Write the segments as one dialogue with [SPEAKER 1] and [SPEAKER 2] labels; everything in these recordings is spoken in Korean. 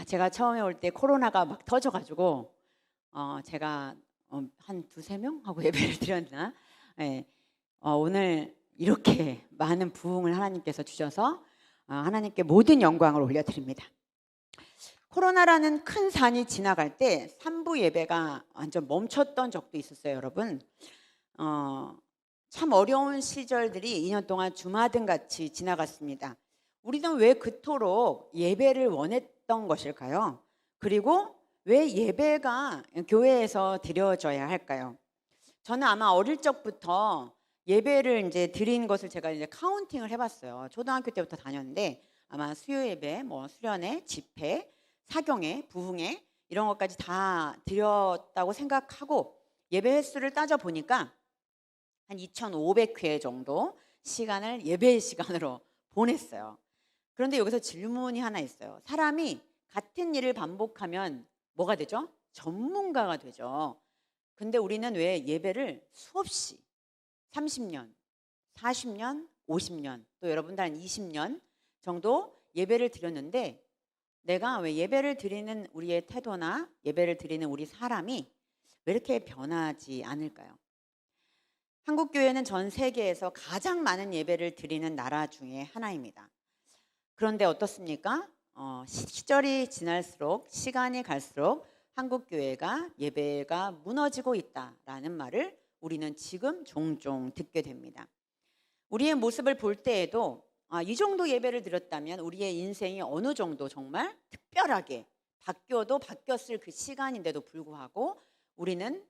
[SPEAKER 1] 제가 처음에 올 때 코로나가 막 터져 가지고 제가 한 두세 명 하고 예배를 드렸나? 예. 오늘 이렇게 많은 부흥을 하나님께서 주셔서 하나님께 모든 영광을 올려드립니다. 코로나라는 큰 산이 지나갈 때 산부 예배가 완전 멈췄던 적도 있었어요, 여러분. 어, 참 어려운 시절들이 2년 동안 주마등 같이 지나갔습니다. 우리는 왜 그토록 예배를 원했던 것일까요? 그리고 왜 예배가 교회에서 드려져야 할까요? 저는 아마 어릴 적부터 예배를 이제 드린 것을 제가 이제 카운팅을 해봤어요. 초등학교 때부터 다녔는데 아마 수요 예배, 뭐 수련회, 집회, 사경회, 부흥회 이런 것까지 다 드렸다고 생각하고 예배 횟수를 따져 보니까 한 2,500회 정도 시간을 예배 시간으로 보냈어요. 그런데 여기서 질문이 하나 있어요. 사람이 같은 일을 반복하면 뭐가 되죠? 전문가가 되죠. 근데 우리는 왜 예배를 수없이 30년, 40년, 50년, 또 여러분들 한 20년 정도 예배를 드렸는데 내가 왜 예배를 드리는 우리의 태도나 예배를 드리는 우리 사람이 왜 이렇게 변하지 않을까요? 한국교회는 전 세계에서 가장 많은 예배를 드리는 나라 중에 하나입니다. 그런데 어떻습니까? 시절이 지날수록 시간이 갈수록 한국교회가 예배가 무너지고 있다라는 말을 우리는 지금 종종 듣게 됩니다. 우리의 모습을 볼 때에도 이 정도 예배를 드렸다면 우리의 인생이 어느 정도 정말 특별하게 바뀌어도 바뀌었을 그 시간인데도 불구하고 우리는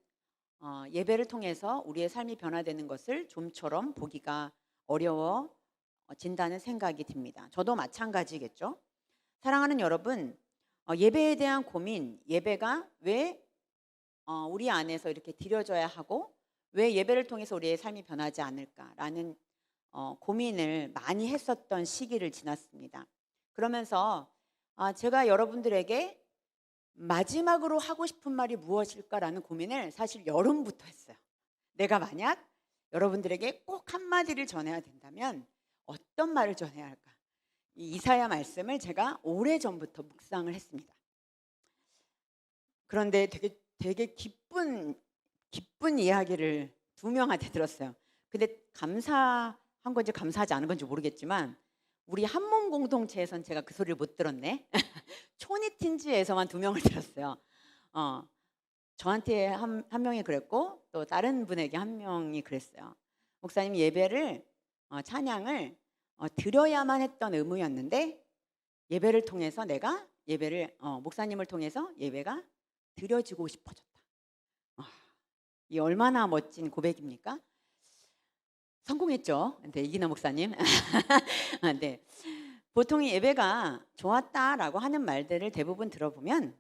[SPEAKER 1] 예배를 통해서 우리의 삶이 변화되는 것을 좀처럼 보기가 어려워진다는 생각이 듭니다. 저도 마찬가지겠죠. 사랑하는 여러분, 예배에 대한 고민, 예배가 왜 우리 안에서 이렇게 드려져야 하고 왜 예배를 통해서 우리의 삶이 변하지 않을까라는 고민을 많이 했었던 시기를 지났습니다. 그러면서 제가 여러분들에게 마지막으로 하고 싶은 말이 무엇일까라는 고민을 사실 여름부터 했어요. 내가 만약 여러분들에게 꼭 한마디를 전해야 된다면 어떤 말을 전해야 할까? 이 이사야 말씀을 제가 오래전부터 묵상을 했습니다. 그런데 되게 기쁜 이야기를 두 명한테 들었어요. 근데 감사한 건지 감사하지 않은 건지 모르겠지만 우리 한몸 공동체에선 제가 그 소리를 못 들었네. 초니틴즈에서만 두 명을 들었어요. 저한테 한 명이 그랬고 또 다른 분에게 한 명이 그랬어요. 목사님 예배를 찬양을 드려야만 했던 의무였는데 예배를 통해서 내가 예배를 목사님을 통해서 예배가 드려지고 싶어졌다. 이 얼마나 멋진 고백입니까? 성공했죠. 네, 이기나 목사님. 네. 보통 예배가 좋았다라고 하는 말들을 대부분 들어보면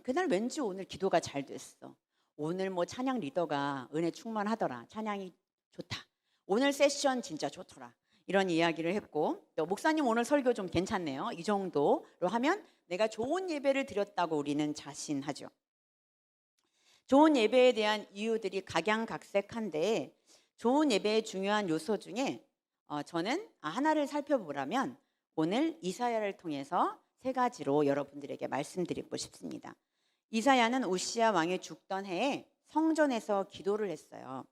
[SPEAKER 1] 그날 왠지 오늘 기도가 잘 됐어. 오늘 뭐 찬양 리더가 은혜 충만하더라. 찬양이 좋다. 오늘 세션 진짜 좋더라. 이런 이야기를 했고 또 목사님 오늘 설교 좀 괜찮네요. 이 정도로 하면 내가 좋은 예배를 드렸다고 우리는 자신하죠. 좋은 예배에 대한 이유들이 각양각색한데 좋은 예배의 중요한 요소 중에 저는 하나를 살펴보라면 오늘 이사야를 통해서 세 가지로 여러분들에게 말씀드리고 싶습니다. 이사야는 우시야 왕이 죽던 해에 성전에서 기도를 했어요.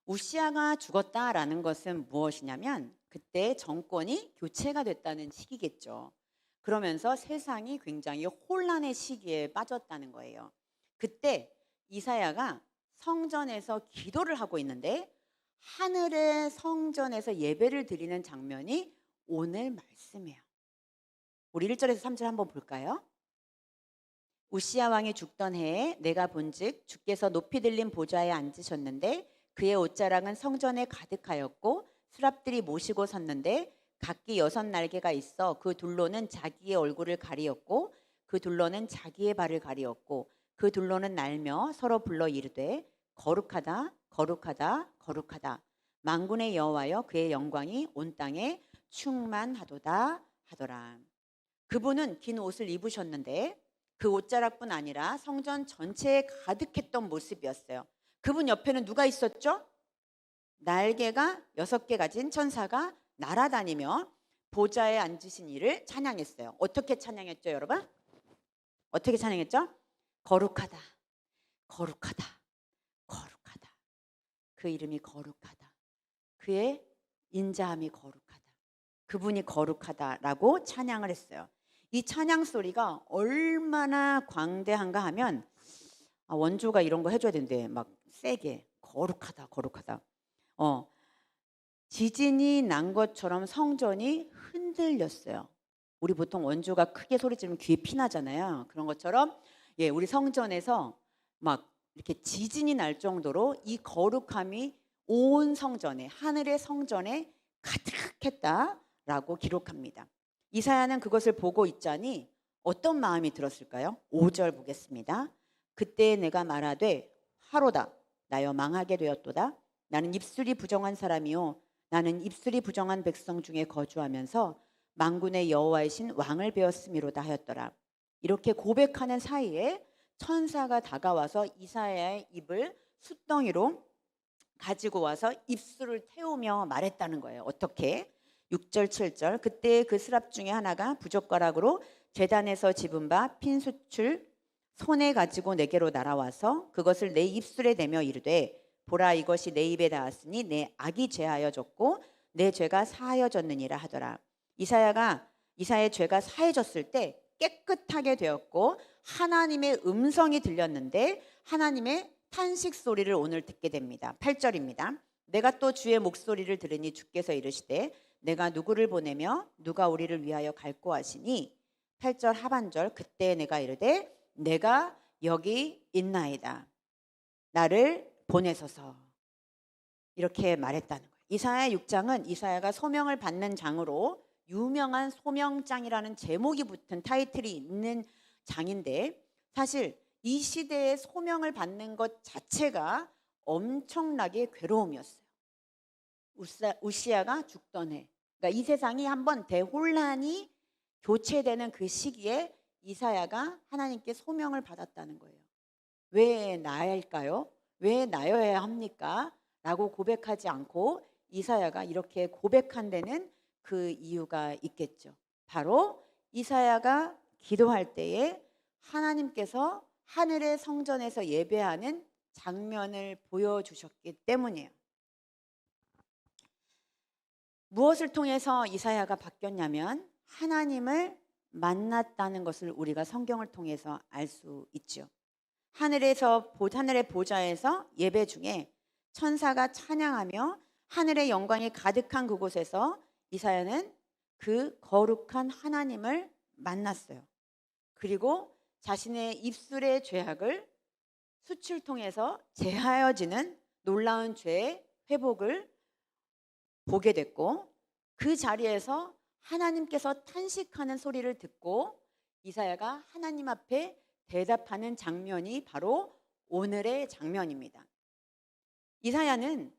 [SPEAKER 1] 우시야가 죽었다라는 것은 무엇이냐면 그때 정권이 교체가 됐다는 시기겠죠. 그러면서 세상이 굉장히 혼란의 시기에 빠졌다는 거예요. 그때 이사야가 성전에서 기도를 하고 있는데 하늘의 성전에서 예배를 드리는 장면이 오늘 말씀이에요. 우리 1절에서 3절 한번 볼까요? 우시야 왕이 죽던 해에 내가 본즉 주께서 높이 들린 보좌에 앉으셨는데 그의 옷자락은 성전에 가득하였고 수랍들이 모시고 섰는데 각기 6날개가 있어 그 둘로는 자기의 얼굴을 가리었고 그 둘로는 자기의 발을 가리었고 그 둘로는 날며 서로 불러 이르되 거룩하다 거룩하다 거룩하다 만군의 여호와여 그의 영광이 온 땅에 충만하도다 하더라. 그분은 긴 옷을 입으셨는데 그 옷자락뿐 아니라 성전 전체에 가득했던 모습이었어요. 그분 옆에는 누가 있었죠? 날개가 6개 가진 천사가 날아다니며 보좌에 앉으신 이를 찬양했어요. 어떻게 찬양했죠, 여러분? 어떻게 찬양했죠? 거룩하다, 거룩하다, 거룩하다. 그 이름이 거룩하다. 그의 인자함이 거룩하다. 그분이 거룩하다라고 찬양을 했어요. 이 찬양 소리가 얼마나 광대한가 하면 원조가 이런 거 해줘야 된대. 막 세게 거룩하다, 거룩하다. 지진이 난 것처럼 성전이 흔들렸어요. 우리 보통 원조가 크게 소리 지르면 귀에 피 나잖아요. 그런 것처럼 우리 성전에서 막 이렇게 지진이 날 정도로 이 거룩함이 온 성전에, 하늘의 성전에 가득했다라고 기록합니다. 이사야는 그것을 보고 있자니 어떤 마음이 들었을까요? 5절 보겠습니다. 그때 내가 말하되 하로다 나여 망하게 되었도다. 나는 입술이 부정한 사람이요 나는 입술이 부정한 백성 중에 거주하면서 만군의 여호와이신 왕을 배웠음이로다 하였더라. 이렇게 고백하는 사이에 천사가 다가와서 이사야의 입을 숫덩이로 가지고 와서 입술을 태우며 말했다는 거예요. 어떻게? 6절 7절 그때 그 스랍 중에 하나가 부젓가락으로 제단에서 집은 바 핀 숯을 손에 가지고 내게로 날아와서 그것을 내 입술에 대며 이르되 보라 이것이 내 입에 닿았으니 내 악이 제하여졌고 내 죄가 사하여졌느니라 하더라. 이사야의 죄가 사해졌을 때 깨끗하게 되었고 하나님의 음성이 들렸는데 하나님의 탄식 소리를 오늘 듣게 됩니다. 8절입니다. 내가 또 주의 목소리를 들으니 주께서 이르시되 내가 누구를 보내며 누가 우리를 위하여 갈고 하시니 8절 하반절 그때 내가 이르되 내가 여기 있나이다. 나를 보내소서. 이렇게 말했다는 거예요. 이사야 6장은 이사야가 소명을 받는 장으로 유명한 소명장이라는 제목이 붙은 타이틀이 있는 장인데 사실 이 시대에 소명을 받는 것 자체가 엄청나게 괴로움이었어요. 우시아가 죽던 해. 그러니까 이 세상이 한번 대혼란이 교체되는 그 시기에 이사야가 하나님께 소명을 받았다는 거예요. 왜 나일까요? 왜 나여야 합니까? 라고 고백하지 않고 이사야가 이렇게 고백한 데는 그 이유가 있겠죠. 바로 이사야가 기도할 때에 하나님께서 하늘의 성전에서 예배하는 장면을 보여주셨기 때문이에요. 무엇을 통해서 이사야가 바뀌었냐면 하나님을 만났다는 것을 우리가 성경을 통해서 알 수 있죠. 하늘의 보좌에서 예배 중에 천사가 찬양하며 하늘의 영광이 가득한 그곳에서 이사야는 그 거룩한 하나님을 만났어요. 그리고 자신의 입술의 죄악을 수치를 통해서 제하여지는 놀라운 죄의 회복을 보게 됐고 그 자리에서 하나님께서 탄식하는 소리를 듣고 이사야가 하나님 앞에 대답하는 장면이 바로 오늘의 장면입니다. 이사야는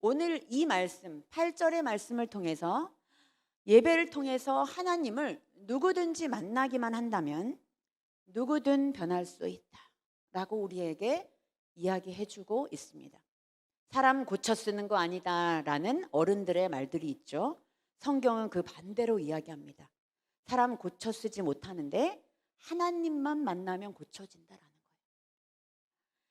[SPEAKER 1] 오늘 이 말씀 8절의 말씀을 통해서 예배를 통해서 하나님을 누구든지 만나기만 한다면 누구든 변할 수 있다 라고 우리에게 이야기해주고 있습니다. 사람 고쳐 쓰는 거 아니다 라는 어른들의 말들이 있죠. 성경은 그 반대로 이야기합니다. 사람 고쳐 쓰지 못하는데 하나님만 만나면 고쳐진다라는 거예요.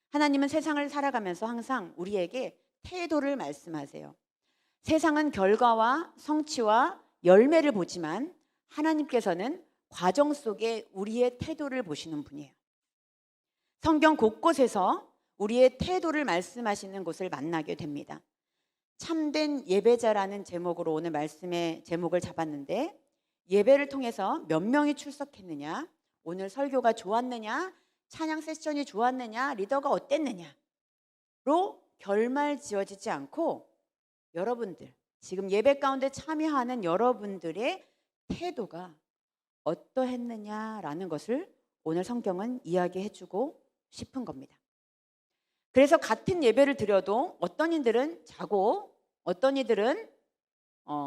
[SPEAKER 1] 하나님은 세상을 살아가면서 항상 우리에게 태도를 말씀하세요. 세상은 결과와 성취와 열매를 보지만 하나님께서는 과정 속에 우리의 태도를 보시는 분이에요. 성경 곳곳에서 우리의 태도를 말씀하시는 곳을 만나게 됩니다. 참된 예배자라는 제목으로 오늘 말씀의 제목을 잡았는데 예배를 통해서 몇 명이 출석했느냐, 오늘 설교가 좋았느냐, 찬양 세션이 좋았느냐, 리더가 어땠느냐로 결말 지어지지 않고 여러분들, 지금 예배 가운데 참여하는 여러분들의 태도가 어떠했느냐라는 것을 오늘 성경은 이야기해주고 싶은 겁니다. 그래서 같은 예배를 드려도 어떤 이들은 자고 어떤 이들은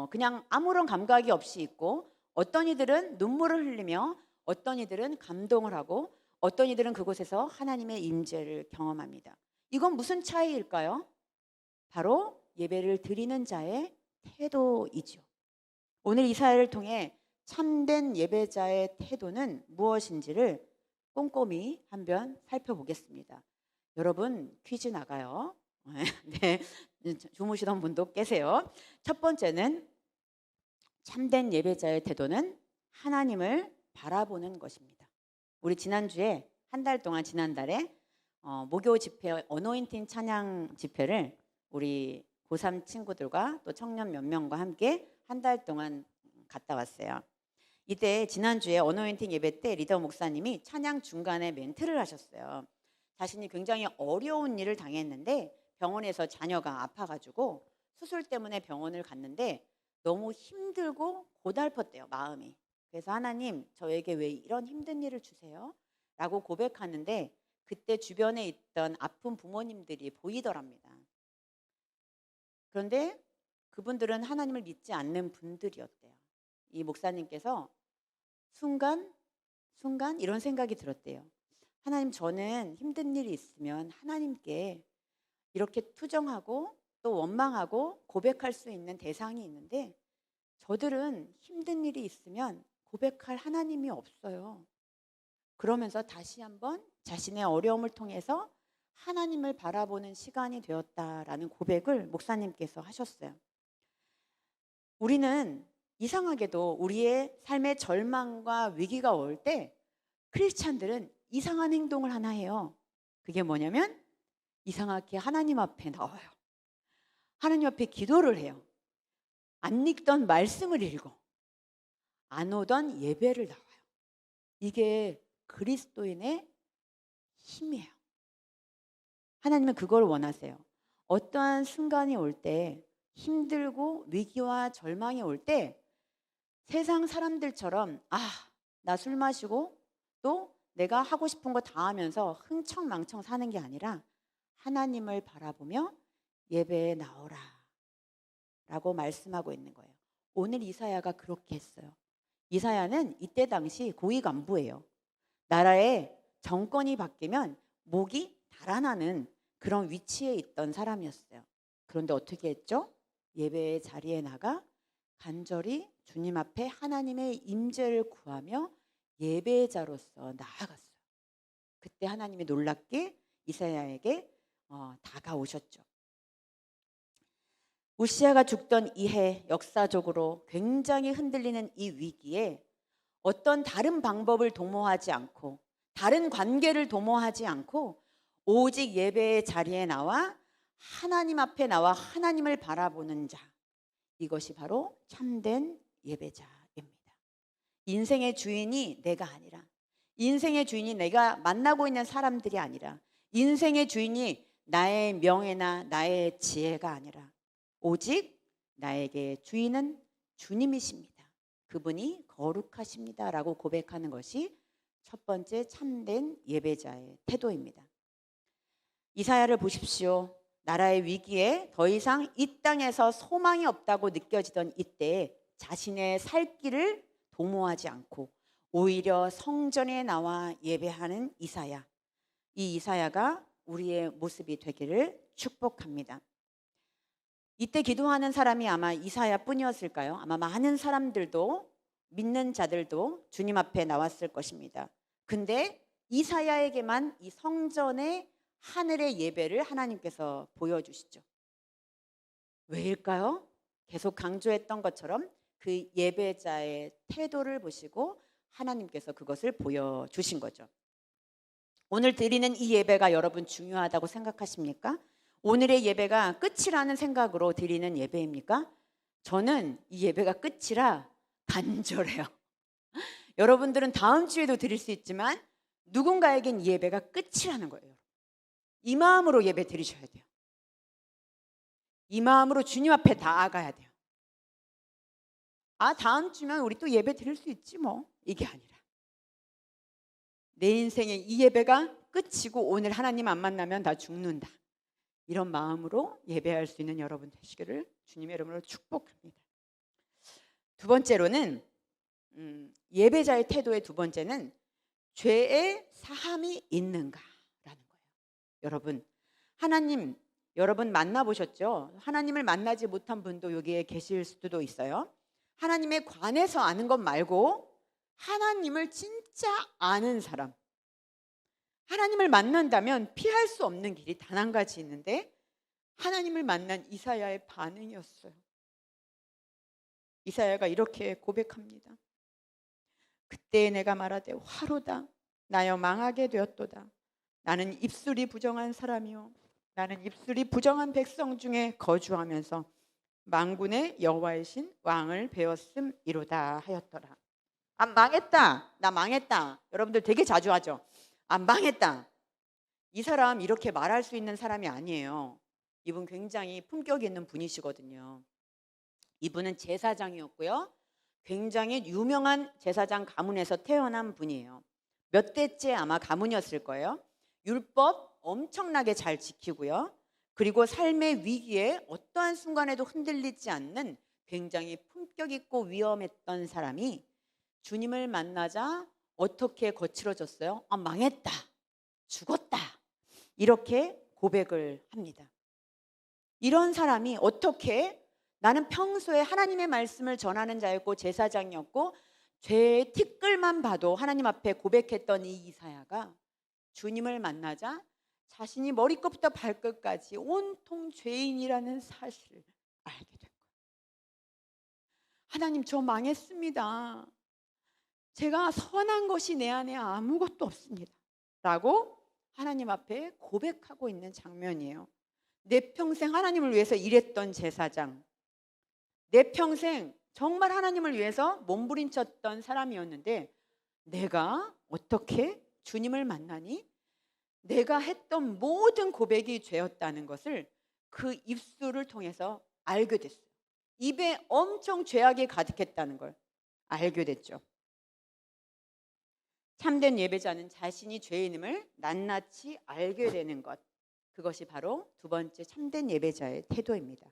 [SPEAKER 1] 그냥 아무런 감각이 없이 있고 어떤 이들은 눈물을 흘리며 어떤 이들은 감동을 하고 어떤 이들은 그곳에서 하나님의 임재를 경험합니다. 이건 무슨 차이일까요? 바로 예배를 드리는 자의 태도이죠. 오늘 이사야를 통해 참된 예배자의 태도는 무엇인지를 꼼꼼히 한번 살펴보겠습니다. 여러분 퀴즈 나가요. 네, 주무시던 분도 깨세요. 첫 번째는 참된 예배자의 태도는 하나님을 바라보는 것입니다. 우리 지난주에 한 달 동안 지난달에 목요 집회 어노인팅 찬양 집회를 우리 고3 친구들과 또 청년 몇 명과 함께 한 달 동안 갔다 왔어요. 이때 지난주에 어노인팅 예배 때 리더 목사님이 찬양 중간에 멘트를 하셨어요. 자신이 굉장히 어려운 일을 당했는데 병원에서 자녀가 아파가지고 수술 때문에 병원을 갔는데 너무 힘들고 고달팠대요, 마음이. 그래서 하나님, 저에게 왜 이런 힘든 일을 주세요? 라고 고백하는데 그때 주변에 있던 아픈 부모님들이 보이더랍니다. 그런데 그분들은 하나님을 믿지 않는 분들이었대요. 이 목사님께서 순간 이런 생각이 들었대요. 하나님, 저는 힘든 일이 있으면 하나님께 이렇게 투정하고 또 원망하고 고백할 수 있는 대상이 있는데 저들은 힘든 일이 있으면 고백할 하나님이 없어요. 그러면서 다시 한번 자신의 어려움을 통해서 하나님을 바라보는 시간이 되었다라는 고백을 목사님께서 하셨어요. 우리는 이상하게도 우리의 삶의 절망과 위기가 올 때 크리스찬들은 이상한 행동을 하나 해요. 그게 뭐냐면 이상하게 하나님 앞에 나와요. 하나님 앞에 기도를 해요. 안 읽던 말씀을 읽어. 안 오던 예배를 나와요. 이게 그리스도인의 힘이에요. 하나님은 그걸 원하세요. 어떠한 순간이 올 때, 힘들고 위기와 절망이 올 때 세상 사람들처럼 나 술 마시고 또 내가 하고 싶은 거 다 하면서 흥청망청 사는 게 아니라 하나님을 바라보며 예배에 나오라 라고 말씀하고 있는 거예요. 오늘 이사야가 그렇게 했어요. 이사야는 이때 당시 고위 간부예요. 나라의 정권이 바뀌면 목이 달아나는 그런 위치에 있던 사람이었어요. 그런데 어떻게 했죠? 예배의 자리에 나가 간절히 주님 앞에 하나님의 임재를 구하며 예배자로서 나아갔어요. 그때 하나님이 놀랍게 이사야에게 다가오셨죠. 우시아가 죽던 이해, 역사적으로 굉장히 흔들리는 이 위기에 어떤 다른 방법을 도모하지 않고 다른 관계를 도모하지 않고 오직 예배의 자리에 나와 하나님 앞에 나와 하나님을 바라보는 자, 이것이 바로 참된 예배자입니다. 인생의 주인이 내가 아니라, 인생의 주인이 내가 만나고 있는 사람들이 아니라, 인생의 주인이 나의 명예나 나의 지혜가 아니라 오직 나에게 주인은 주님이십니다. 그분이 거룩하십니다 라고 고백하는 것이 첫 번째 참된 예배자의 태도입니다. 이사야를 보십시오. 나라의 위기에 더 이상 이 땅에서 소망이 없다고 느껴지던 이때 자신의 살 길을 도모하지 않고 오히려 성전에 나와 예배하는 이사야. 이 이사야가 우리의 모습이 되기를 축복합니다. 이때 기도하는 사람이 아마 이사야뿐이었을까요? 아마 많은 사람들도 믿는 자들도 주님 앞에 나왔을 것입니다. 근데 이사야에게만 이 성전의 하늘의 예배를 하나님께서 보여주시죠. 왜일까요? 계속 강조했던 것처럼 그 예배자의 태도를 보시고 하나님께서 그것을 보여주신 거죠. 오늘 드리는 이 예배가 여러분 중요하다고 생각하십니까? 오늘의 예배가 끝이라는 생각으로 드리는 예배입니까? 저는 이 예배가 끝이라 간절해요. 여러분들은 다음 주에도 드릴 수 있지만 누군가에겐 이 예배가 끝이라는 거예요. 이 마음으로 예배 드리셔야 돼요. 이 마음으로 주님 앞에 나아가야 돼요. 다음 주면 우리 또 예배 드릴 수 있지 뭐. 이게 아니라 내 인생의 이 예배가 끝이고 오늘 하나님 안 만나면 다 죽는다. 이런 마음으로 예배할 수 있는 여러분 되시기를 주님의 이름으로 축복합니다. 두 번째로는 예배자의 태도의 두 번째는 죄의 사함이 있는가라는 거예요. 여러분, 하나님 여러분 만나보셨죠? 하나님을 만나지 못한 분도 여기에 계실 수도 있어요. 하나님에 관해서 아는 것 말고 하나님을 진짜 아는 사람, 하나님을 만난다면 피할 수 없는 길이 단 한 가지 있는데 하나님을 만난 이사야의 반응이었어요. 이사야가 이렇게 고백합니다. 그때 내가 말하되 화로다 나여 망하게 되었도다. 나는 입술이 부정한 사람이요 나는 입술이 부정한 백성 중에 거주하면서 만군의 여호와의 신 왕을 배웠음이로다 하였더라. 아, 망했다. 나 망했다. 여러분들 되게 자주 하죠. 아, 망했다. 이 사람 이렇게 말할 수 있는 사람이 아니에요. 이분 굉장히 품격 있는 분이시거든요. 이분은 제사장이었고요. 굉장히 유명한 제사장 가문에서 태어난 분이에요. 몇 대째 아마 가문이었을 거예요. 율법 엄청나게 잘 지키고요. 그리고 삶의 위기에 어떠한 순간에도 흔들리지 않는 굉장히 품격 있고 위엄했던 사람이 주님을 만나자 어떻게 거칠어졌어요? 아, 망했다. 죽었다. 이렇게 고백을 합니다. 이런 사람이 어떻게 나는 평소에 하나님의 말씀을 전하는 자였고 제사장이었고 죄의 티끌만 봐도 하나님 앞에 고백했던 이 이사야가 주님을 만나자 자신이 머리끝부터 발끝까지 온통 죄인이라는 사실을 알게 된 거예요. 하나님, 저 망했습니다. 제가 선한 것이 내 안에 아무것도 없습니다. 라고 하나님 앞에 고백하고 있는 장면이에요. 내 평생 하나님을 위해서 일했던 제사장, 내 평생 정말 하나님을 위해서 몸부림쳤던 사람이었는데 내가 어떻게 주님을 만나니 내가 했던 모든 고백이 죄였다는 것을 그 입술을 통해서 알게 됐어요. 입에 엄청 죄악이 가득했다는 걸 알게 됐죠. 참된 예배자는 자신이 죄인임을 낱낱이 알게 되는 것, 그것이 바로 두 번째 참된 예배자의 태도입니다.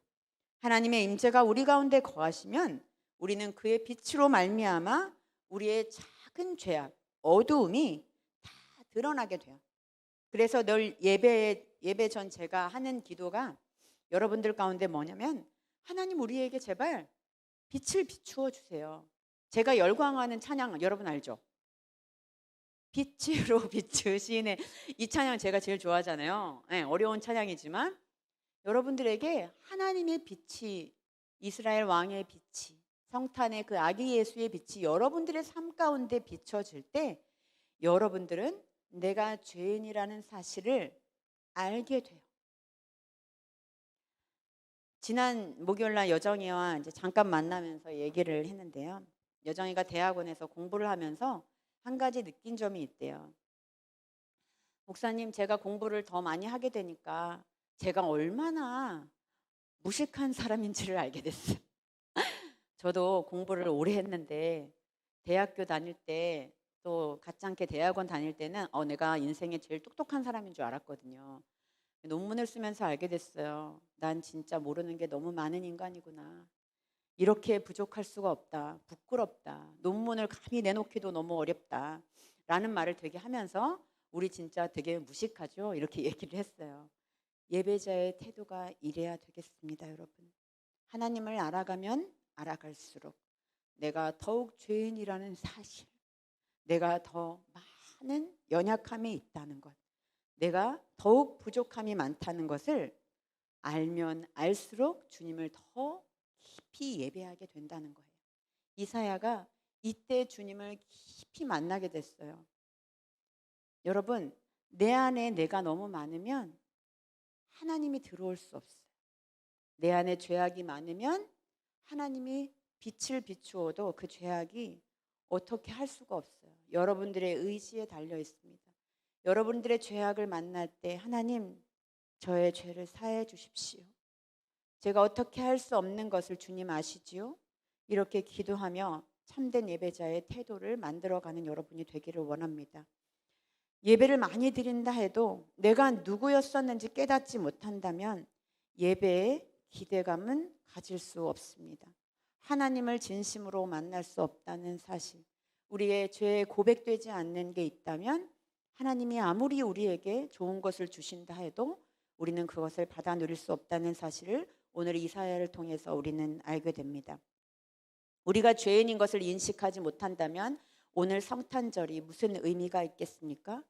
[SPEAKER 1] 하나님의 임재가 우리 가운데 거하시면 우리는 그의 빛으로 말미암아 우리의 작은 죄악, 어두움이 다 드러나게 돼요. 그래서 늘 예배 전 제가 하는 기도가 여러분들 가운데 뭐냐면 하나님 우리에게 제발 빛을 비추어 주세요. 제가 열광하는 찬양 여러분 알죠? 빛으로 비추시네. 이 찬양 제가 제일 좋아하잖아요. 네, 어려운 찬양이지만 여러분들에게 하나님의 빛이, 이스라엘 왕의 빛이, 성탄의 그 아기 예수의 빛이 여러분들의 삶 가운데 비춰질 때 여러분들은 내가 죄인이라는 사실을 알게 돼요. 지난 목요일날 여정이와 이제 잠깐 만나면서 얘기를 했는데요. 여정이가 대학원에서 공부를 하면서 한 가지 느낀 점이 있대요. 목사님, 제가 공부를 더 많이 하게 되니까 제가 얼마나 무식한 사람인지를 알게 됐어요. 저도 공부를 오래 했는데 대학교 다닐 때 또 가짜않게 대학원 다닐 때는 내가 인생에 제일 똑똑한 사람인 줄 알았거든요. 논문을 쓰면서 알게 됐어요. 난 진짜 모르는 게 너무 많은 인간이구나. 이렇게 부족할 수가 없다. 부끄럽다. 논문을 감히 내놓기도 너무 어렵다. 라는 말을 되게 하면서 우리 진짜 되게 무식하죠? 이렇게 얘기를 했어요. 예배자의 태도가 이래야 되겠습니다, 여러분. 하나님을 알아가면 알아갈수록 내가 더욱 죄인이라는 사실, 내가 더 많은 연약함이 있다는 것, 내가 더욱 부족함이 많다는 것을 알면 알수록 주님을 더 깊이 예배하게 된다는 거예요. 이사야가 이때 주님을 깊이 만나게 됐어요. 여러분, 내 안에 내가 너무 많으면 하나님이 들어올 수 없어요. 내 안에 죄악이 많으면 하나님이 빛을 비추어도 그 죄악이 어떻게 할 수가 없어요. 여러분들의 의지에 달려 있습니다. 여러분들의 죄악을 만날 때 하나님, 저의 죄를 사해 주십시오. 제가 어떻게 할 수 없는 것을 주님 아시지요? 이렇게 기도하며 참된 예배자의 태도를 만들어가는 여러분이 되기를 원합니다. 예배를 많이 드린다 해도 내가 누구였었는지 깨닫지 못한다면 예배에 기대감은 가질 수 없습니다. 하나님을 진심으로 만날 수 없다는 사실, 우리의 죄에 고백되지 않는 게 있다면 하나님이 아무리 우리에게 좋은 것을 주신다 해도 우리는 그것을 받아 누릴 수 없다는 사실을 오늘 이사야를 통해서 우리는 알게 됩니다. 우리가 죄인인 것을 인식하지 못한다면 오늘 성탄절이 무슨 의미가 있겠습니까?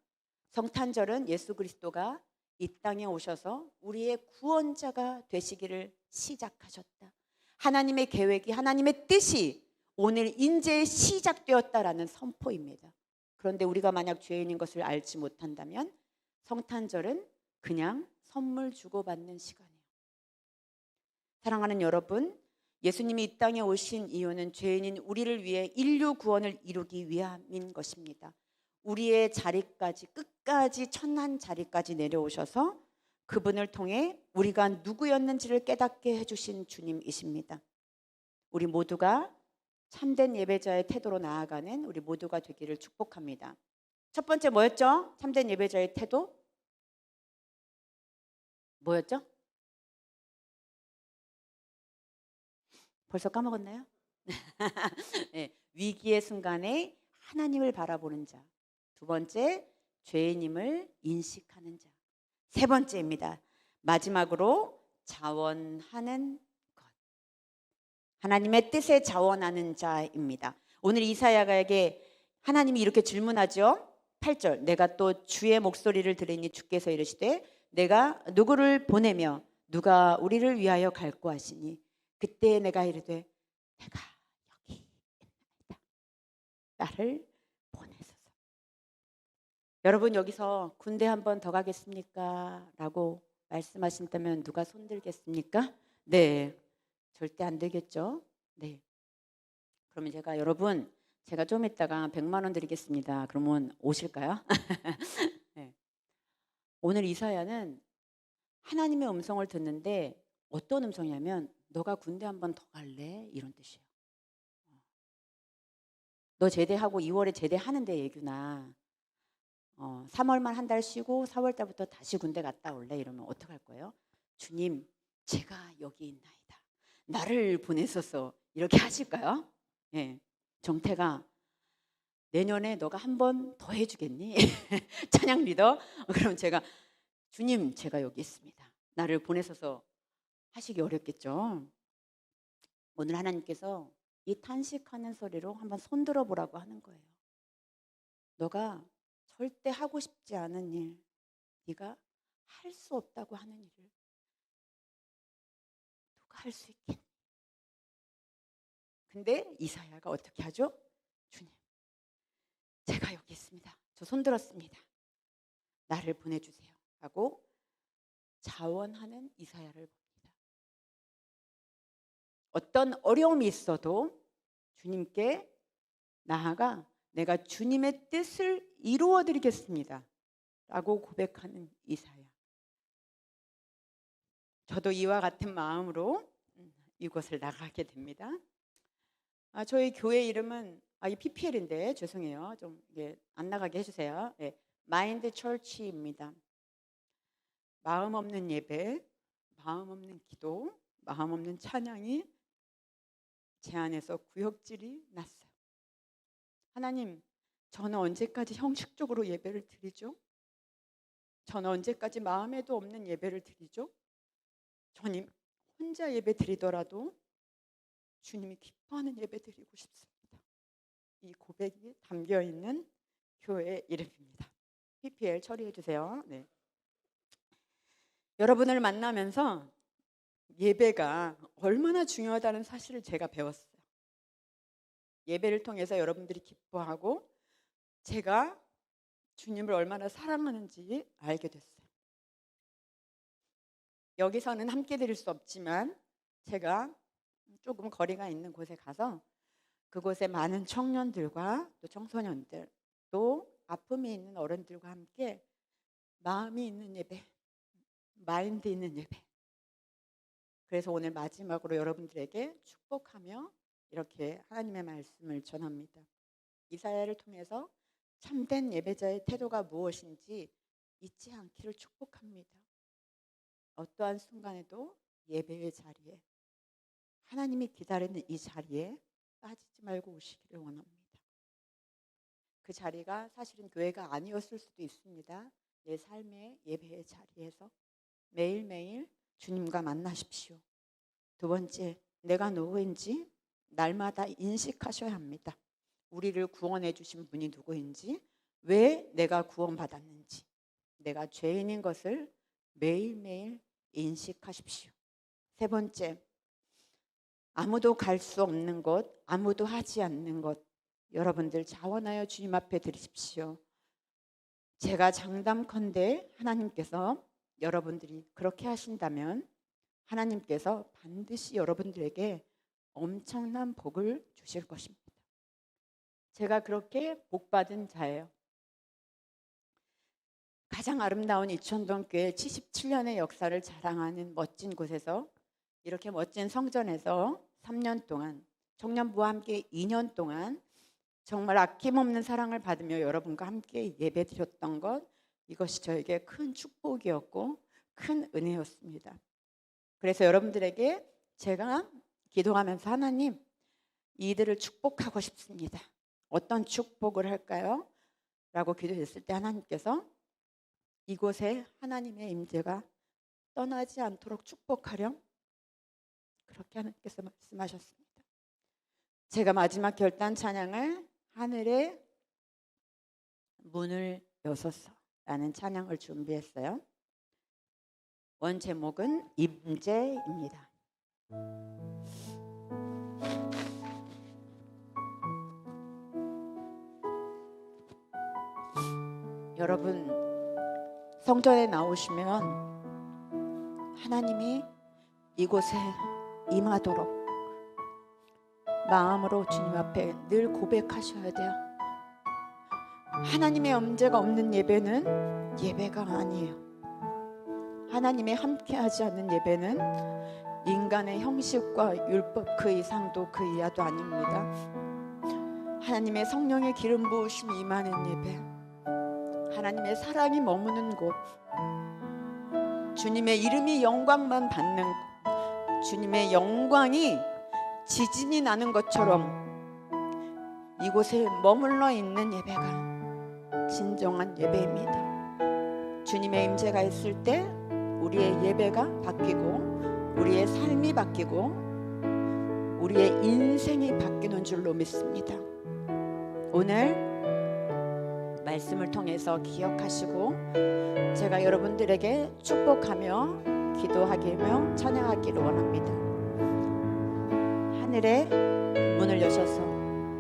[SPEAKER 1] 성탄절은 예수 그리스도가 이 땅에 오셔서 우리의 구원자가 되시기를 시작하셨다. 하나님의 계획이, 하나님의 뜻이 오늘 인제 시작되었다라는 선포입니다. 그런데 우리가 만약 죄인인 것을 알지 못한다면 성탄절은 그냥 선물 주고받는 시간이에요. 사랑하는 여러분, 예수님이 이 땅에 오신 이유는 죄인인 우리를 위해 인류 구원을 이루기 위함인 것입니다. 우리의 자리까지, 끝까지 천한 자리까지 내려오셔서 그분을 통해 우리가 누구였는지를 깨닫게 해주신 주님이십니다. 우리 모두가 참된 예배자의 태도로 나아가는 우리 모두가 되기를 축복합니다. 첫 번째 뭐였죠? 참된 예배자의 태도? 뭐였죠? 벌써 까먹었나요? 네, 위기의 순간에 하나님을 바라보는 자. 두 번째, 죄인임을 인식하는 자. 세 번째입니다. 마지막으로 자원하는 것. 하나님의 뜻에 자원하는 자입니다. 오늘 이사야에게 하나님이 이렇게 질문하죠. 8절, 내가 또 주의 목소리를 들으니 주께서 이르시되 내가 누구를 보내며 누가 우리를 위하여 갈고 하시니 그때 내가 이르되 내가 여기 있나이다. 나를 보내소서. 여러분, 여기서 군대 한 번 더 가겠습니까? 라고 말씀하신다면 누가 손들겠습니까? 네, 절대 안 되겠죠. 네. 그러면 제가 좀 이따가 100만 원 드리겠습니다. 그러면 오실까요? 네. 오늘 이사야는 하나님의 음성을 듣는데 어떤 음성이냐면 너가 군대 한 번 더 갈래? 이런 뜻이에요. 너 제대하고 2월에 제대하는데 예규나 3월만 한 달 쉬고 4월 달부터 다시 군대 갔다 올래? 이러면 어떡할 거예요? 주님, 제가 여기 있나이다. 나를 보내소서. 이렇게 하실까요? 예. 정태가 내년에 너가 한 번 더 해주겠니? 찬양 리더? 그럼 제가 주님, 제가 여기 있습니다. 나를 보내소서 하시기 어렵겠죠. 오늘 하나님께서 이 탄식하는 소리로 한번 손들어 보라고 하는 거예요. 너가 절대 하고 싶지 않은 일, 네가 할 수 없다고 하는 일을 누가 할 수 있겠니? 근데 이사야가 어떻게 하죠? 주님, 제가 여기 있습니다. 저 손들었습니다. 나를 보내주세요. 하고 자원하는 이사야를 봅니다. 어떤 어려움이 있어도 주님께 나아가 내가 주님의 뜻을 이루어 드리겠습니다. 라고 고백하는 이사야. 저도 이와 같은 마음으로 이곳을 나가게 됩니다. 저희 교회 이름은 이 PPL인데 죄송해요. 좀 안 나가게 해주세요. 네, 마인드 철치입니다. 마음 없는 예배, 마음 없는 기도, 마음 없는 찬양이 제 안에서 구역질이 났어요. 하나님, 저는 언제까지 형식적으로 예배를 드리죠? 저는 언제까지 마음에도 없는 예배를 드리죠? 주님, 혼자 예배 드리더라도 주님이 기뻐하는 예배 드리고 싶습니다. 이 고백이 담겨있는 교회 이름입니다. PPL 처리해 주세요. 네. 여러분을 만나면서 예배가 얼마나 중요하다는 사실을 제가 배웠어요. 예배를 통해서 여러분들이 기뻐하고 제가 주님을 얼마나 사랑하는지 알게 됐어요. 여기서는 함께 드릴 수 없지만 제가 조금 거리가 있는 곳에 가서 그곳에 많은 청년들과 또 청소년들 또 아픔이 있는 어른들과 함께 마음이 있는 예배, 마인드 있는 예배. 그래서 오늘 마지막으로 여러분들에게 축복하며 이렇게 하나님의 말씀을 전합니다. 이사야를 통해서 참된 예배자의 태도가 무엇인지 잊지 않기를 축복합니다. 어떠한 순간에도 예배의 자리에, 하나님이 기다리는 이 자리에 빠지지 말고 오시기를 원합니다. 그 자리가 사실은 교회가 아니었을 수도 있습니다. 내 삶의 예배의 자리에서 매일매일 주님과 만나십시오. 두 번째, 내가 누구인지 날마다 인식하셔야 합니다. 우리를 구원해 주신 분이 누구인지, 왜 내가 구원받았는지, 내가 죄인인 것을 매일매일 인식하십시오. 세 번째, 아무도 갈 수 없는 것, 아무도 하지 않는 것, 여러분들 자원하여 주님 앞에 드리십시오. 제가 장담컨대 하나님께서 여러분들이 그렇게 하신다면 하나님께서 반드시 여러분들에게 엄청난 복을 주실 것입니다. 제가 그렇게 복받은 자예요. 가장 아름다운 이천동 교회 77년의 역사를 자랑하는 멋진 곳에서, 이렇게 멋진 성전에서 3년 동안, 청년부와 함께 2년 동안 정말 아낌없는 사랑을 받으며 여러분과 함께 예배드렸던 것, 이것이 저에게 큰 축복이었고 큰 은혜였습니다. 그래서 여러분들에게 제가 기도하면서 하나님, 이들을 축복하고 싶습니다. 어떤 축복을 할까요? 라고 기도했을 때 하나님께서 이곳에 하나님의 임재가 떠나지 않도록 축복하렴, 그렇게 하나님께서 말씀하셨습니다. 제가 마지막 결단 찬양을 하늘의 문을 여소서 라는 찬양을 준비했어요. 원 제목은 임재입니다. 여러분, 성전에 나오시면 하나님이 이곳에 임하도록 마음으로 주님 앞에 늘 고백하셔야 돼요. 하나님의 임재가 없는 예배는 예배가 아니에요. 하나님의 함께하지 않는 예배는 인간의 형식과 율법 그 이상도 그 이하도 아닙니다. 하나님의 성령의 기름 부으심이 임하는 예배, 하나님의 사랑이 머무는 곳, 주님의 이름이 영광만 받는 곳, 주님의 영광이 지진이 나는 것처럼 이곳에 머물러 있는 예배가 진정한 예배입니다. 주님의 임재가 있을 때 우리의 예배가 바뀌고 우리의 삶이 바뀌고 우리의 인생이 바뀌는 줄로 믿습니다. 오늘 말씀을 통해서 기억하시고 제가 여러분들에게 축복하며 기도하기며 찬양하기를 원합니다. 하늘의 문을 여셔서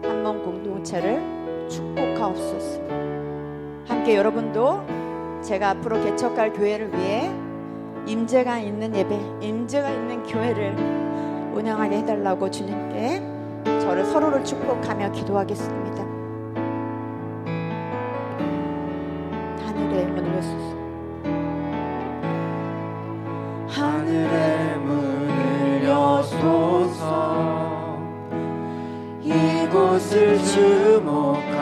[SPEAKER 1] 한 몸 공동체를 축복하옵소서. 함께 여러분도 제가 앞으로 개척할 교회를 위해 임재가 있는 예배, 임재가 있는 교회를 운영하게 해달라고 주님께 저를 서로를 축복하며 기도하겠습니다. 하늘의 문을 여소서.
[SPEAKER 2] 하늘의 문을 여소서. 이곳을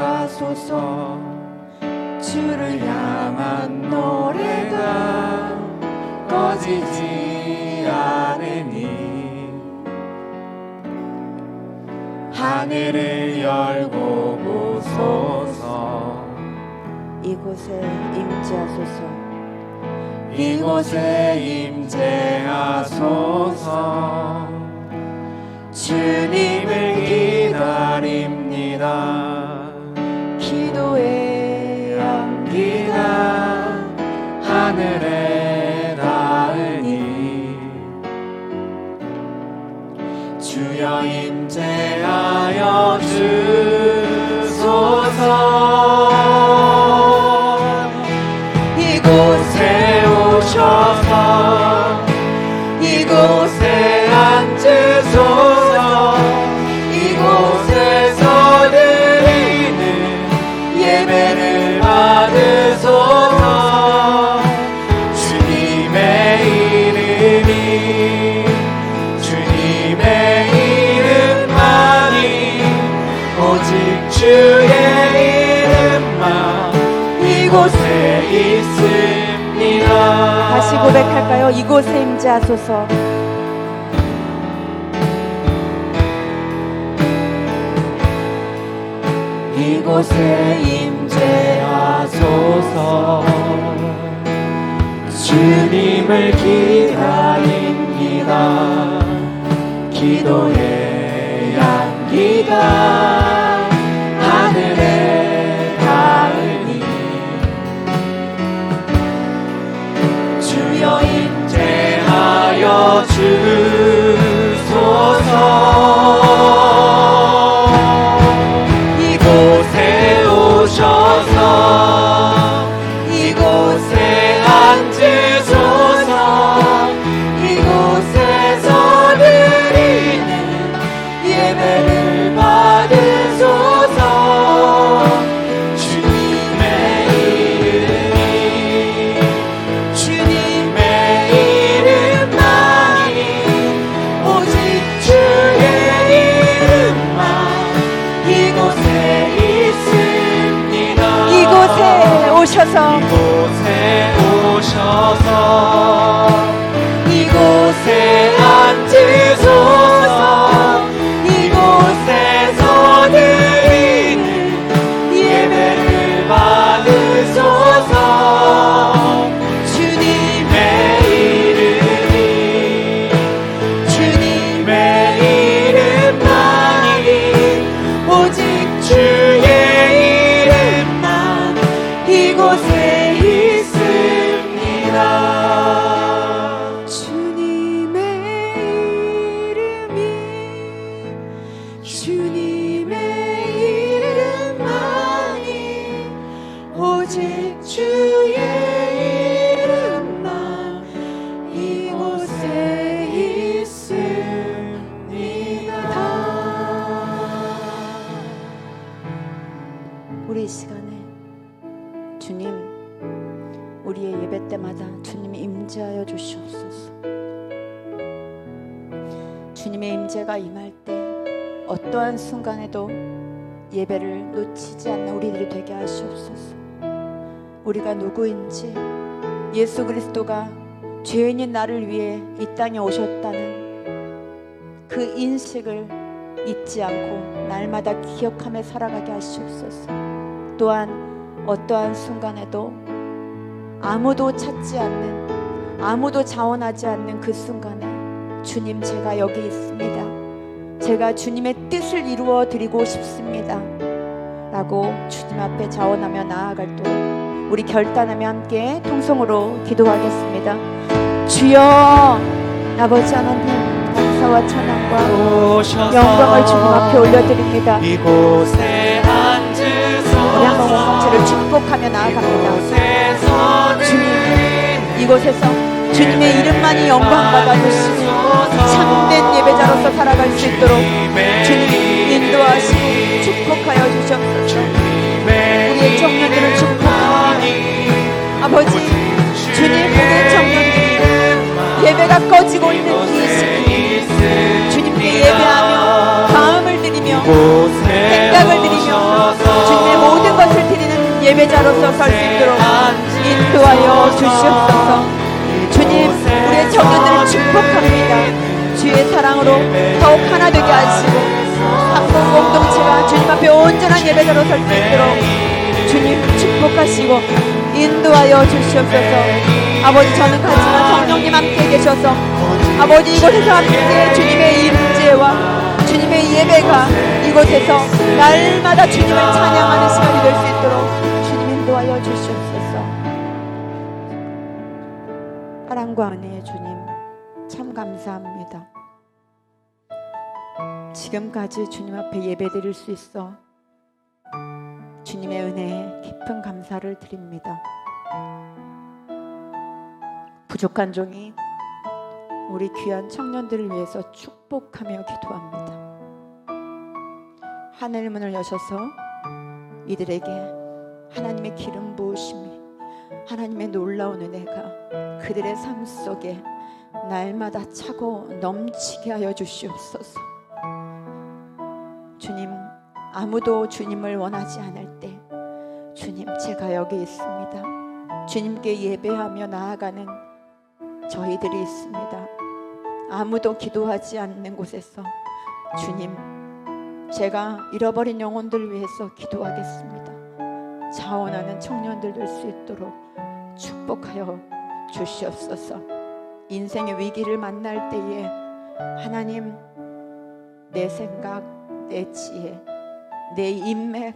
[SPEAKER 2] 주목하소서. 주를 향한 노래가 꺼지지 않으니 하늘을 열고 보소서.
[SPEAKER 1] 이곳에 임재하소서.
[SPEAKER 2] 이곳에 임재하소서. 주님을 기다립니다.
[SPEAKER 1] 기도의
[SPEAKER 2] 향기가 하늘에 닿으니 주여 임재하여 주소서. 이곳에 오셔서 이곳에 앉으소서. 이곳에서 드리는 예배를 받으소서. 주님의 이름이 주님의 이름만이 오직 주의 이름만 이곳에 있습니다.
[SPEAKER 1] 다시 고백할까요? 이곳에 임재하소서.
[SPEAKER 2] 이곳에 임재하소서. 주님을 기다립니다. 기도의 향기가 하늘에 닿으니 오셔서 이곳에 앉으소서. 이곳에서 드리는 예배를 받으소서. 주님의 이름이 주님의 이름만이 오직 주의 이름만 이곳에 있습니다.
[SPEAKER 1] 이곳에 오셔서
[SPEAKER 2] 이곳에 오셔서 이곳에 앉으소서. 이곳에서 드리는 예배를 받으소서. 주님의 이름이 주님의 이름만이 오직 주의 이름만 이곳에 있습니다.
[SPEAKER 1] 주님의 이름이
[SPEAKER 2] 주님의 이름만이 오직 주의 이름만 이곳에 있습니다.
[SPEAKER 1] 우리 이 시간에 주님, 우리의 예배 때마다 주님이 임재하여 주시옵소서. 주님의 임재가 임할 때 어떠한 순간에도 예배를 놓치지 않는 우리들이 되게 하시옵소서. 우리가 누구인지, 예수 그리스도가 죄인인 나를 위해 이 땅에 오셨다는 그 인식을 잊지 않고 날마다 기억하며 살아가게 하시옵소서. 또한 어떠한 순간에도 아무도 찾지 않는, 아무도 자원하지 않는 그 순간에 주님, 제가 여기 있습니다. 제가 주님의 뜻을 이루어 드리고 싶습니다 라고 주님 앞에 자원하며 나아갈 때 우리 결단하며 함께 통성으로 기도하겠습니다. 주여, 아버지 하나님, 감사와 찬양과 영광을 주님 앞에 올려드립니다.
[SPEAKER 2] 이곳에 앉으소서.
[SPEAKER 1] 우리 한번 공동체를 축복하며 나아갑니다. 주님, 이곳에서 주님의 이름만이 영광받아 주시고 참된 예배자로서 살아갈 수 있도록 주님 인도하시고 축복하여 주시옵소서. 우리의 청년들을 축복합니다. 아버지, 주님, 우리의 청년들이 예배가 꺼지고 있는 이 시기 주님께 예배하며 마음을 드리며 생각을 드리며 주님의 모든 것을 드리는 예배자로서 설 수 있도록 인도하여 주시옵소서. 주님, 우리의 청년들을 축복합니다. 주의 사랑으로 더욱 하나 되게 하시고 한국 공동체가 주님 앞에 온전한 예배자로 설 수 있도록 주님 축복하시고 인도하여 주시옵소서. 아버지, 저는 가지만 성령님 함께 계셔서 아버지, 이곳에서 함께 주님의 임재와 주님의 예배가 이곳에서 날마다 주님을 찬양하는 시간이 될 수 있도록 주님 인도하여 주시옵소서. 사랑과 은혜의 주님, 참 감사합니다. 지금까지 주님 앞에 예배드릴 수 있어 주님의 은혜에 깊은 감사를 드립니다. 부족한 종이 우리 귀한 청년들을 위해서 축복하며 기도합니다. 하늘 문을 여셔서 이들에게 하나님의 기름 부으심이, 하나님의 놀라운 은혜가 그들의 삶 속에 날마다 차고 넘치게 하여 주시옵소서. 주님, 아무도 주님을 원하지 않을 때 주님, 제가 여기 있습니다. 주님께 예배하며 나아가는 저희들이 있습니다. 아무도 기도하지 않는 곳에서 주님, 제가 잃어버린 영혼들을 위해서 기도하겠습니다. 자원하는 청년들 될 수 있도록 축복하여 주시옵소서. 인생의 위기를 만날 때에 하나님, 내 생각, 내 지혜, 내 인맥,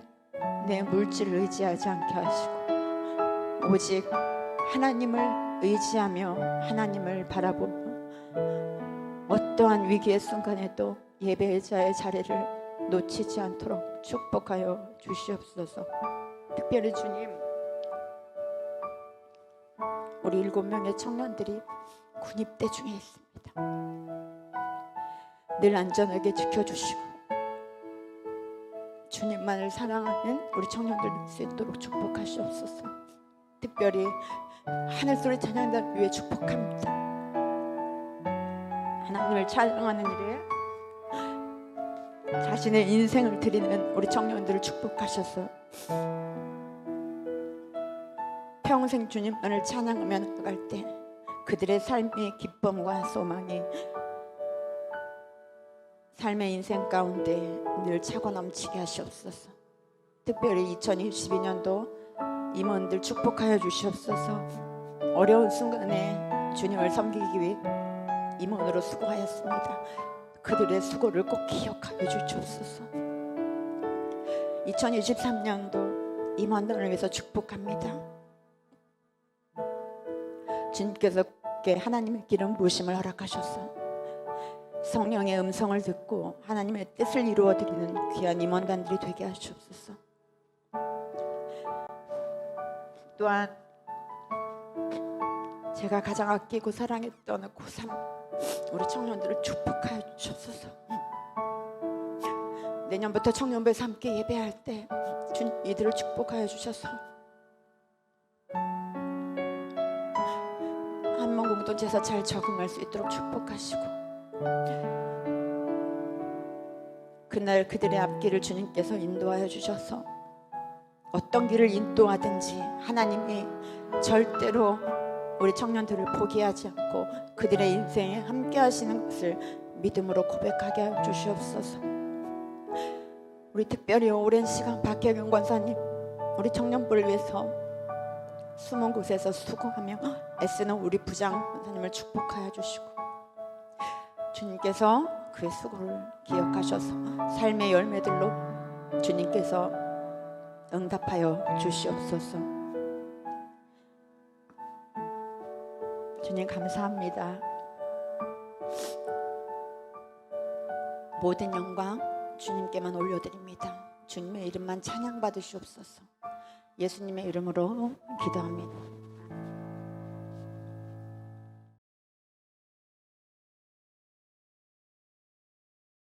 [SPEAKER 1] 내 물질을 의지하지 않게 하시고 오직 하나님을 의지하며 하나님을 바라보며 어떠한 위기의 순간에도 예배자의 자리를 놓치지 않도록 축복하여 주시옵소서. 특별히 주님, 우리 7명의 청년들이 군입대 중에 있습니다. 늘 안전하게 지켜주시고 주님만을 사랑하는 우리 청년들 될 수 있도록 축복하시옵소서. 특별히 하늘소리 찬양단 위에 축복합니다. 하나님을 찬양하는 일에 자신의 인생을 드리는 우리 청년들을 축복하셔서 평생 주님만을 찬양하며 나갈 때 그들의 삶의 기쁨과 소망이 삶의 인생 가운데 늘 차고 넘치게 하시옵소서. 특별히 2022년도 임원들 축복하여 주시옵소서. 어려운 순간에 주님을 섬기기 위해 임원으로 수고하였습니다. 그들의 수고를 꼭 기억하여 주시옵소서. 2023년도 임원단을 위해서 축복합니다. 주님께서 하나님의 기름 부으심을 허락하셔서 성령의 음성을 듣고 하나님의 뜻을 이루어드리는 귀한 임원단들이 되게 하시옵소서. 또한 제가 가장 아끼고 사랑했던 고3 우리 청년들을 축복하여 주옵소서. 내년부터 청년부에서 함께 예배할 때 주님 이들을 축복하여 주셔서 한몸 공동체에서 잘 적응할 수 있도록 축복하시고 그날 그들의 앞길을 주님께서 인도하여 주셔서 어떤 길을 인도하든지 하나님이 절대로 우리 청년들을 포기하지 않고 그들의 인생에 함께 하시는 것을 믿음으로 고백하게 하여 주시옵소서. 우리 특별히 오랜 시간 박혜경 권사님 우리 청년부를 위해서 숨은 곳에서 수고하며 애쓰는 우리 부장 권사님을 축복하여 주시고 주님께서 그의 수고를 기억하셔서 삶의 열매들로 주님께서 응답하여 주시옵소서. 주님 감사합니다. 모든 영광 주님께만 올려드립니다. 주님의 이름만 찬양 받으시옵소서. 예수님의 이름으로 기도합니다.